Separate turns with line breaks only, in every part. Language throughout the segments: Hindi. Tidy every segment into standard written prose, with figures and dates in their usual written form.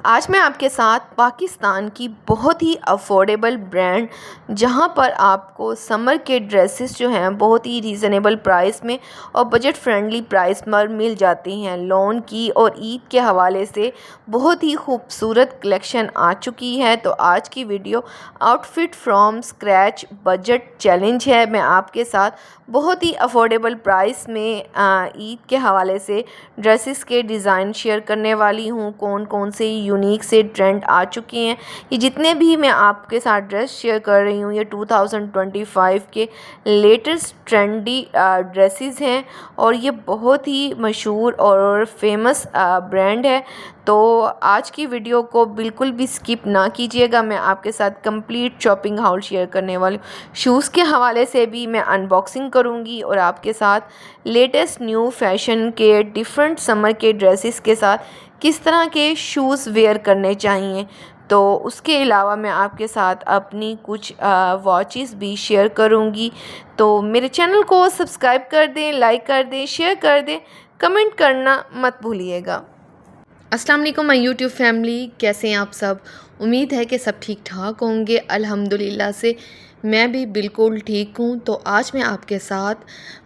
आज मैं आपके साथ पाकिस्तान की बहुत ही अफोर्डेबल ब्रांड जहां पर आपको समर के ड्रेसेस जो हैं बहुत ही रीज़नेबल प्राइस में और बजट फ्रेंडली प्राइस पर मिल जाती हैं। लोन की और ईद के हवाले से बहुत ही खूबसूरत कलेक्शन आ चुकी है। तो आज की video outfit from scratch budget challenge है। मैं आपके साथ बहुत ही अफोर्डेबल प्राइस में ईद के हवाले से ड्रेसेस के डिज़ाइन शेयर करने वाली हूँ। कौन कौन से यूनिक से ट्रेंड आ चुके हैं, ये जितने भी मैं आपके साथ ड्रेस शेयर कर रही हूँ ये 2025 के लेटेस्ट ट्रेंडी ड्रेसेस हैं और ये बहुत ही मशहूर और फेमस ब्रांड है। तो आज की वीडियो को बिल्कुल भी स्किप ना कीजिएगा। मैं आपके साथ कंप्लीट शॉपिंग हाउल शेयर करने वाली हूँ। शूज़ के हवाले से भी मैं अनबॉक्सिंग करूँगी और आपके साथ लेटेस्ट न्यू फैशन के डिफरेंट समर के ड्रेसेस के साथ किस तरह के शूज़ वेयर करने चाहिए। तो उसके अलावा मैं आपके साथ अपनी कुछ वॉचेस भी शेयर करूँगी। तो मेरे चैनल को सब्सक्राइब कर दें, लाइक कर दें, शेयर कर दें, कमेंट करना मत भूलिएगा। अस्सलाम वालेकुम माय यूट्यूब फैमिली, कैसे हैं आप सब। उम्मीद है कि सब ठीक ठाक होंगे। अल्हम्दुलिल्लाह से मैं भी बिल्कुल ठीक हूँ। तो आज मैं आपके साथ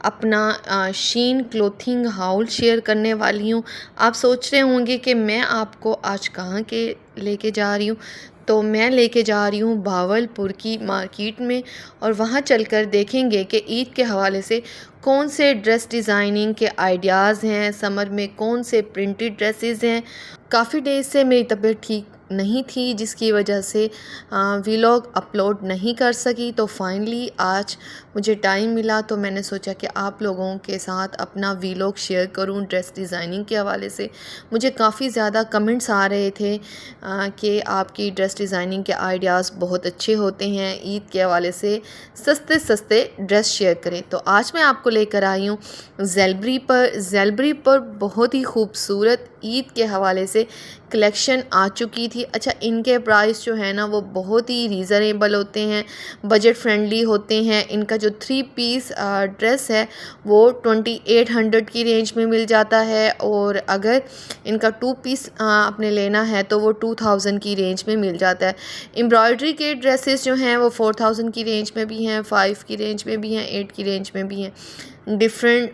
अपना शीन क्लोथिंग हाउल शेयर करने वाली हूँ। आप सोच रहे होंगे कि मैं आपको आज कहाँ के लेके जा रही हूँ। तो मैं लेके जा रही हूँ भावलपुर की मार्केट में और वहाँ चलकर देखेंगे कि ईद के हवाले से कौन से ड्रेस डिज़ाइनिंग के आइडियाज़ हैं, समर में कौन से प्रिंटेड ड्रेसेस हैं। काफ़ी डेज से मेरी तबीयत ठीक नहीं थी जिसकी वजह से व्लॉग अपलोड नहीं कर सकी। तो फाइनली आज मुझे टाइम मिला तो मैंने सोचा कि आप लोगों के साथ अपना व्लॉग शेयर करूं ड्रेस डिज़ाइनिंग के हवाले से। मुझे काफ़ी ज़्यादा कमेंट्स आ रहे थे कि आपकी ड्रेस डिज़ाइनिंग के आइडियाज़ बहुत अच्छे होते हैं, ईद के हवाले से सस्ते सस्ते ड्रेस शेयर करें। तो आज मैं आपको लेकर आई हूँ ज़ेलबरी पर बहुत ही खूबसूरत ईद के हवाले से कलेक्शन आ चुकी थी। अच्छा, इनके प्राइस जो है ना वो बहुत ही रीज़नेबल होते हैं, बजट फ्रेंडली होते हैं। इनका जो 3 पीस ड्रेस है वो 2800 की रेंज में मिल जाता है और अगर इनका 2 पीस आपने लेना है तो वो 2000 की रेंज में मिल जाता है। एम्ब्रॉयडरी के ड्रेसेस जो हैं वो 4000 की रेंज में भी हैं, 5 की रेंज में भी हैं, 8 की रेंज में भी हैं। Different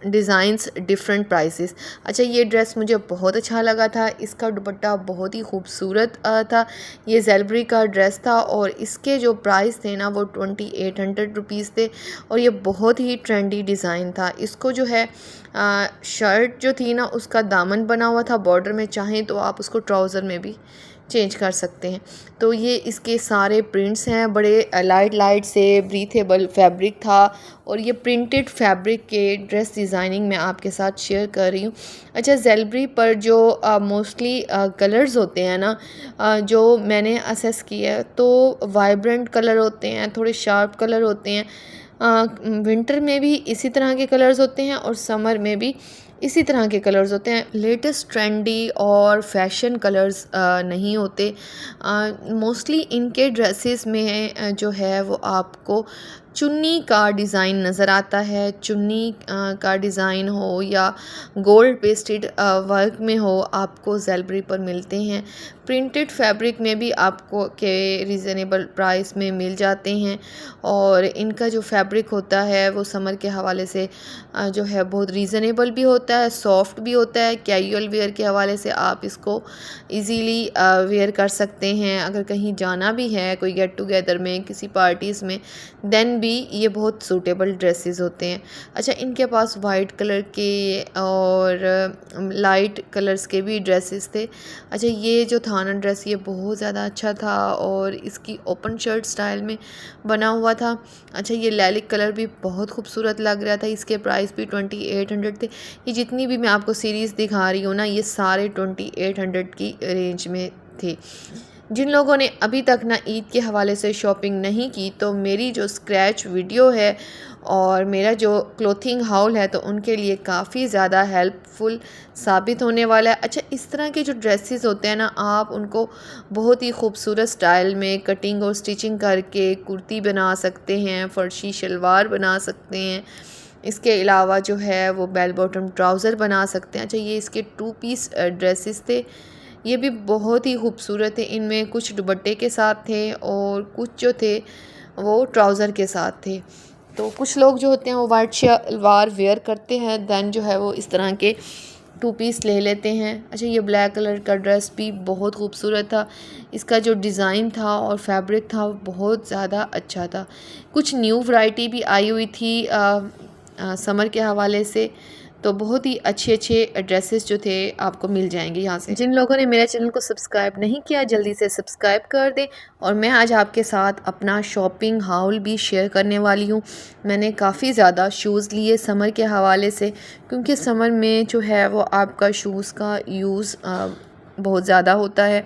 designs, different prices. अच्छा, ये ड्रेस मुझे बहुत अच्छा लगा था। इसका दुपट्टा बहुत ही खूबसूरत था। ये ज़ेलबरी का ड्रेस था और इसके जो प्राइस थे ना वो 2800 रुपीज़ थे और ये बहुत ही ट्रेंडी डिज़ाइन था। इसको जो है शर्ट जो थी ना उसका दामन बना हुआ था बॉर्डर में, चाहें तो आप उसको ट्राउज़र में भी चेंज कर सकते हैं। तो ये इसके सारे प्रिंट्स हैं, बड़े लाइट से ब्रीथेबल फैब्रिक था और ये प्रिंटेड फैब्रिक के ड्रेस डिज़ाइनिंग मैं आपके साथ शेयर कर रही हूँ। अच्छा, ज़ेलबरी पर जो मोस्टली कलर्स होते हैं ना जो मैंने असेस किया तो वाइब्रेंट कलर होते हैं, थोड़े शार्प कलर होते हैं। विंटर में भी इसी तरह के कलर्स होते हैं और समर में भी इसी तरह के कलर्स होते हैं। लेटेस्ट ट्रेंडी और फैशन कलर्स नहीं होते। मोस्टली इनके ड्रेसेस में जो है वो आपको चुन्नी का डिज़ाइन नज़र आता है। चुन्नी का डिज़ाइन हो या गोल्ड पेस्टेड वर्क में हो आपको ज़ेलबरी पर मिलते हैं। प्रिंटेड फैब्रिक में भी आपको के रीज़नेबल प्राइस में मिल जाते हैं और इनका जो फैब्रिक होता है वो समर के हवाले से जो है बहुत रीज़नेबल भी होता है, सॉफ्ट भी होता है। कैजुअल वेयर के हवाले से आप इसको इजीली वेयर कर सकते हैं। अगर कहीं जाना भी है कोई गेट टुगेदर में, किसी पार्टीज़ में, देन भी ये बहुत सूटेबल ड्रेसेस होते हैं। अच्छा, इनके पास वाइट कलर के और लाइट कलर्स के भी ड्रेसेस थे। अच्छा, ये जो था ना ड्रेस ये बहुत ज़्यादा अच्छा था और इसकी ओपन शर्ट स्टाइल में बना हुआ था। अच्छा, ये लैलिक कलर भी बहुत खूबसूरत लग रहा था। इसके प्राइस भी 2800 थे। ये जितनी भी मैं आपको सीरीज़ दिखा रही हूँ ना ये सारे 2800 की रेंज में थे। जिन लोगों ने अभी तक ना ईद के हवाले से शॉपिंग नहीं की तो मेरी जो स्क्रैच वीडियो है और मेरा जो क्लोथिंग हाउल है तो उनके लिए काफ़ी ज़्यादा हेल्पफुल साबित होने वाला है। अच्छा, इस तरह के जो ड्रेसेस होते हैं ना आप उनको बहुत ही खूबसूरत स्टाइल में कटिंग और स्टिचिंग करके कुर्ती बना सकते हैं, फर्शी शलवार बना सकते हैं। इसके अलावा जो है वो बेल बॉटम ट्राउज़र बना सकते हैं। अच्छा, ये इसके 2 पीस ड्रेसेस थे। ये भी बहुत ही खूबसूरत है। इनमें कुछ दुपट्टे के साथ थे और कुछ जो थे वो ट्राउज़र के साथ थे। तो कुछ लोग जो होते हैं वो वाइट शलवार वेयर करते हैं, दैन जो है वो इस तरह के 2 पीस ले लेते हैं। अच्छा, ये ब्लैक कलर का ड्रेस भी बहुत खूबसूरत था। इसका जो डिज़ाइन था और फैब्रिक था वो बहुत ज़्यादा अच्छा था। कुछ न्यू वैरायटी भी आई हुई थी समर के हवाले से, तो बहुत ही अच्छे अच्छे ड्रेसेस जो थे आपको मिल जाएंगे यहाँ से। जिन लोगों ने मेरे चैनल को सब्सक्राइब नहीं किया जल्दी से सब्सक्राइब कर दें। और मैं आज आपके साथ अपना शॉपिंग हाउल भी शेयर करने वाली हूँ। मैंने काफ़ी ज़्यादा शूज़ लिए समर के हवाले से, क्योंकि समर में जो है वो आपका शूज़ का यूज़ बहुत ज़्यादा होता है,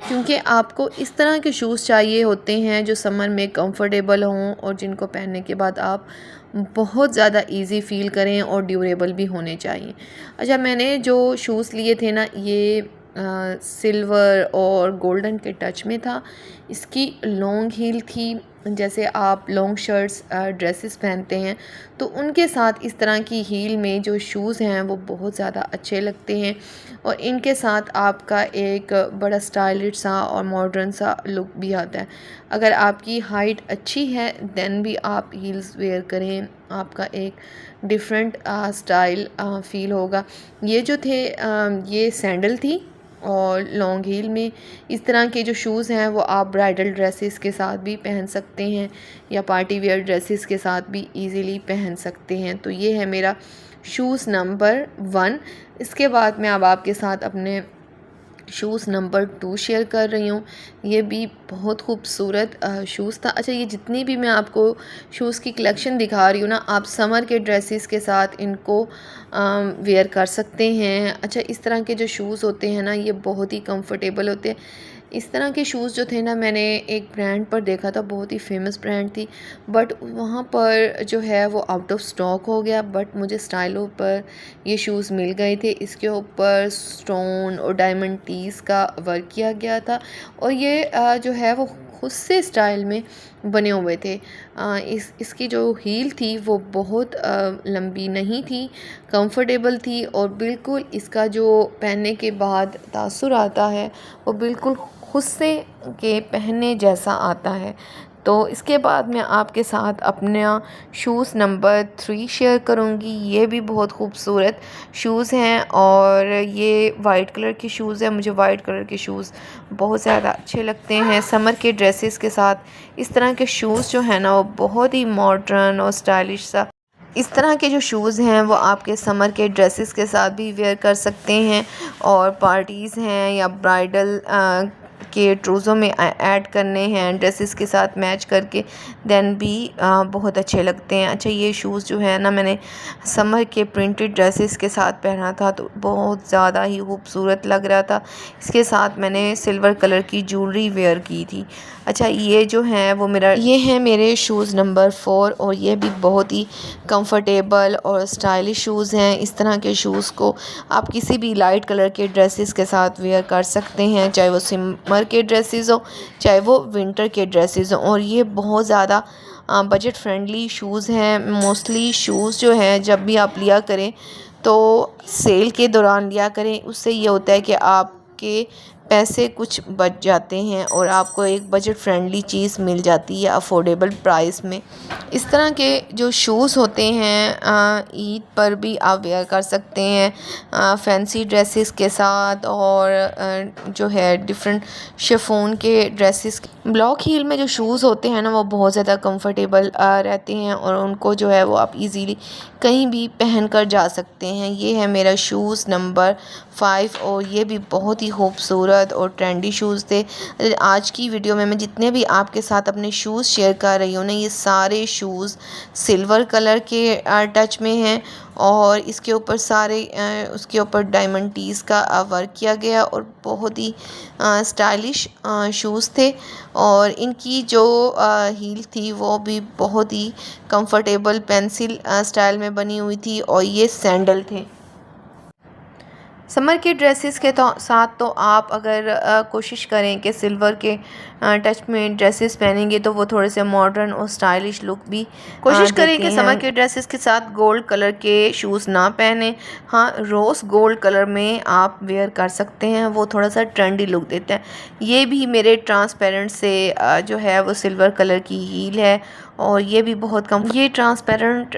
क्योंकि आपको इस तरह के शूज़ चाहिए होते हैं जो समर में कंफर्टेबल हों और जिनको पहनने के बाद आप बहुत ज़्यादा इजी फ़ील करें और ड्यूरेबल भी होने चाहिए। अच्छा, मैंने जो शूज़ लिए थे ना, ये सिल्वर और गोल्डन के टच में था। इसकी लॉन्ग हील थी। जैसे आप लॉन्ग शर्ट्स ड्रेसेस पहनते हैं तो उनके साथ इस तरह की हील में जो शूज़ हैं वो बहुत ज़्यादा अच्छे लगते हैं और इनके साथ आपका एक बड़ा स्टाइलिश सा और मॉडर्न सा लुक भी आता है। अगर आपकी हाइट अच्छी है देन भी आप हील्स वेयर करें, आपका एक डिफरेंट स्टाइल फ़ील होगा। ये जो थे ये सैंडल थी और लॉन्ग हील में। इस तरह के जो शूज़ हैं वो आप ब्राइडल ड्रेसेस के साथ भी पहन सकते हैं या पार्टी वेयर ड्रेसेस के साथ भी इजीली पहन सकते हैं। तो ये है मेरा शूज़ नंबर 1। इसके बाद मैं अब आपके साथ अपने शूज़ नंबर 2 शेयर कर रही हूँ। ये भी बहुत खूबसूरत शूज़ था। अच्छा, ये जितनी भी मैं आपको शूज़ की कलेक्शन दिखा रही हूँ ना, आप समर के ड्रेसेस के साथ इनको वेयर कर सकते हैं। अच्छा, इस तरह के जो शूज़ होते हैं ना, ये बहुत ही कंफर्टेबल होते हैं। इस तरह के शूज़ जो थे ना, मैंने एक ब्रांड पर देखा था, बहुत ही फेमस ब्रांड थी, बट वहाँ पर जो है वो आउट ऑफ स्टॉक हो गया। बट मुझे स्टाइलों पर ये शूज़ मिल गए थे। इसके ऊपर स्टोन और डायमंड टीज़ का वर्क किया गया था और ये जो है वो खुद से स्टाइल में बने हुए थे। इसकी जो हील थी वो बहुत लंबी नहीं थी, कंफर्टेबल थी और बिल्कुल इसका जो पहनने के बाद तासुर आता है वो बिल्कुल खुद से के पहनने जैसा आता है। तो इसके बाद मैं आपके साथ अपना शूज़ नंबर 3 शेयर करूँगी। ये भी बहुत खूबसूरत शूज़ हैं और ये वाइट कलर के शूज़ हैं। मुझे वाइट कलर के शूज़ बहुत ज़्यादा अच्छे लगते हैं समर के ड्रेसेस के साथ। इस तरह के शूज़ जो है ना वो बहुत ही मॉडर्न और स्टाइलिश सा, इस तरह के जो शूज़ हैं वो आपके समर के ड्रेसेस के साथ भी वेयर कर सकते हैं और पार्टीज़ हैं या ब्राइडल के ट्रूज़ों में ऐड करने हैं ड्रेसेस के साथ मैच करके, देन भी बहुत अच्छे लगते हैं। अच्छा, ये शूज़ जो है ना, मैंने समर के प्रिंटेड ड्रेसेस के साथ पहना था तो बहुत ज़्यादा ही खूबसूरत लग रहा था। इसके साथ मैंने सिल्वर कलर की ज्वेलरी वेयर की थी। अच्छा, ये जो है वो ये हैं मेरे शूज़ नंबर 4 और ये भी बहुत ही कंफर्टेबल और स्टाइलिश शूज़ हैं। इस तरह के शूज़ को आप किसी भी लाइट कलर के ड्रेसेस के साथ वेयर कर सकते हैं, चाहे वो समर के ड्रेसेस हो चाहे वो विंटर के ड्रेसेस हो। और ये बहुत ज़्यादा बजट फ्रेंडली शूज़ हैं। मोस्टली शूज़ जो हैं जब भी आप लिया करें तो सेल के दौरान लिया करें, उससे ये होता है कि आपके पैसे कुछ बच जाते हैं और आपको एक बजट फ्रेंडली चीज़ मिल जाती है अफोर्डेबल प्राइस में। इस तरह के जो शूज़ होते हैं ईद पर भी आप वेयर कर सकते हैं फैंसी ड्रेसेस के साथ और जो है डिफरेंट शिफॉन के ड्रेसेस। ब्लॉक हील में जो शूज़ होते हैं ना वो बहुत ज़्यादा कंफर्टेबल रहते हैं और उनको जो है वो आप इजीली कहीं भी पहन कर जा सकते हैं। ये है मेरा शूज़ नंबर 5 और ये भी बहुत ही खूबसूरत और ट्रेंडी शूज़ थे। आज की वीडियो में मैं जितने भी आपके साथ अपने शूज़ शेयर कर रही हूँ ना, ये सारे शूज़ सिल्वर कलर के टच में हैं और इसके ऊपर सारे उसके ऊपर डायमंड टीज़ का वर्क किया गया और बहुत ही स्टाइलिश शूज़ थे। और इनकी जो हील थी वो भी बहुत ही कंफर्टेबल पेंसिल स्टाइल में बनी हुई थी और ये सैंडल थे। समर के ड्रेसेस के तो साथ तो आप अगर कोशिश करें कि सिल्वर के टच में ड्रेसेस पहनेंगे तो वो थोड़े से मॉडर्न और स्टाइलिश लुक भी कोशिश करें कि समर के ड्रेसेस के साथ गोल्ड कलर के शूज़ ना पहने। हाँ, रोज़ गोल्ड कलर में आप वेयर कर सकते हैं, वो थोड़ा सा ट्रेंडी लुक देता है। ये भी मेरे ट्रांसपेरेंट से जो है वो सिल्वर कलर की हील है और ये भी बहुत कम, ये ट्रांसपेरेंट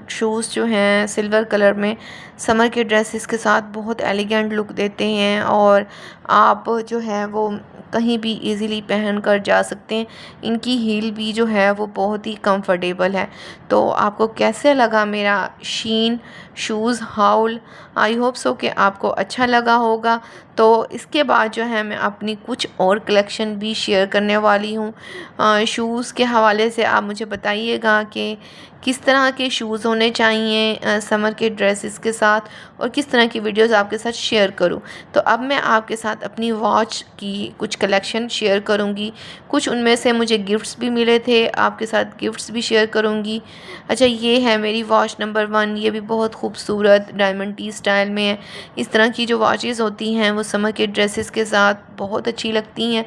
शूज़ जो हैं सिल्वर कलर में समर के ड्रेसेस के साथ बहुत एलिगेंट लुक देते हैं और आप जो है वो कहीं भी इजीली पहन कर जा सकते हैं। इनकी हील भी जो है वो बहुत ही कंफर्टेबल है। तो आपको कैसे लगा मेरा शीन shoes haulm? I hope so कि आपको अच्छा लगा होगा। तो इसके बाद जो है मैं अपनी कुछ और कलेक्शन भी शेयर करने वाली हूँ। शूज़ के हवाले से आप मुझे बताइएगा कि किस तरह के शूज़ होने चाहिए समर के ड्रेसेस के साथ और किस तरह की वीडियोस आपके साथ शेयर करूं। तो अब मैं आपके साथ अपनी वॉच की कुछ कलेक्शन शेयर करूंगी। कुछ उनमें से मुझे गिफ्ट्स भी मिले थे, आपके साथ गिफ्ट्स भी शेयर करूंगी। अच्छा, ये है मेरी वॉच नंबर 1। ये भी बहुत खूबसूरत डायमंड टी स्टाइल में है। इस तरह की जो वॉचेस होती हैं वो समर के ड्रेसेस के साथ बहुत अच्छी लगती हैं।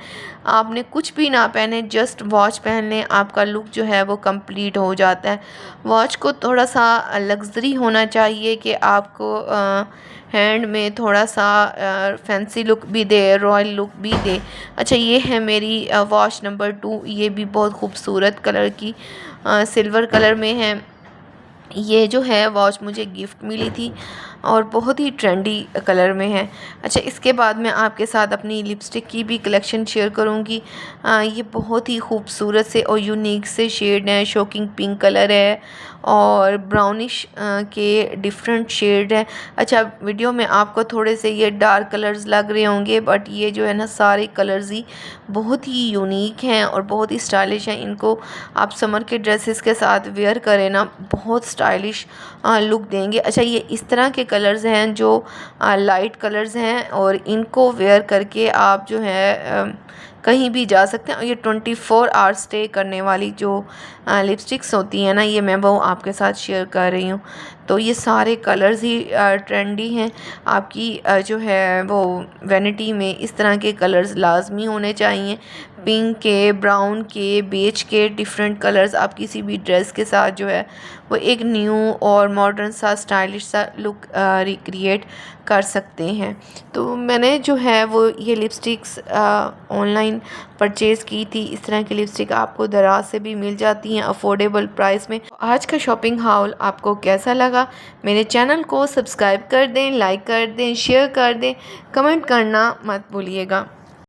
आपने कुछ भी ना पहने, जस्ट वॉच पहन लें, आपका लुक जो है वो कंप्लीट हो जाता है। वॉच को थोड़ा सा लग्जरी होना चाहिए कि आपको हैंड में थोड़ा सा फैंसी लुक भी दे, रॉयल लुक भी दे। अच्छा, ये है मेरी वॉच नंबर 2। ये भी बहुत खूबसूरत कलर की सिल्वर कलर में है। ये जो है वॉच मुझे गिफ्ट मिली थी और बहुत ही ट्रेंडी कलर में है। अच्छा, इसके बाद मैं आपके साथ अपनी लिपस्टिक की भी कलेक्शन शेयर करूँगी। ये बहुत ही खूबसूरत से और यूनिक से शेड हैं। शॉकिंग पिंक कलर है और ब्राउनिश के डिफरेंट शेड है। अच्छा, वीडियो में आपको थोड़े से ये डार्क कलर्स लग रहे होंगे बट ये जो है ना सारे कलर्स ही बहुत ही यूनिक हैं और बहुत ही स्टाइलिश हैं। इनको आप समर के ड्रेसेस के साथ वेयर करें ना, बहुत स्टाइलिश लुक देंगे। अच्छा, ये इस तरह के कलर्स हैं जो लाइट कलर्स हैं और इनको वेयर करके आप जो है कहीं भी जा सकते हैं। और ये 24 आवर्स स्टे करने वाली जो लिपस्टिक्स होती हैं ना, ये मैं वो आपके साथ शेयर कर रही हूँ। तो ये सारे कलर्स ही ट्रेंडी हैं। आपकी जो है वो वैनिटी में इस तरह के कलर्स लाजमी होने चाहिए। पिंक के, ब्राउन के, बेज के डिफरेंट कलर्स आप किसी भी ड्रेस के साथ जो है वो एक न्यू और मॉडर्न सा स्टाइलिश सा लुक रिक्रिएट कर सकते हैं। तो मैंने जो है वो ये लिपस्टिक्स ऑनलाइन परचेज़ की थी। इस तरह की लिपस्टिक आपको दराज से भी मिल जाती हैं अफोर्डेबल प्राइस में। आज का शॉपिंग हाउल आपको कैसा लगा? मेरे चैनल को सब्सक्राइब कर दें, लाइक कर दें, शेयर कर दें, कमेंट करना मत भूलिएगा।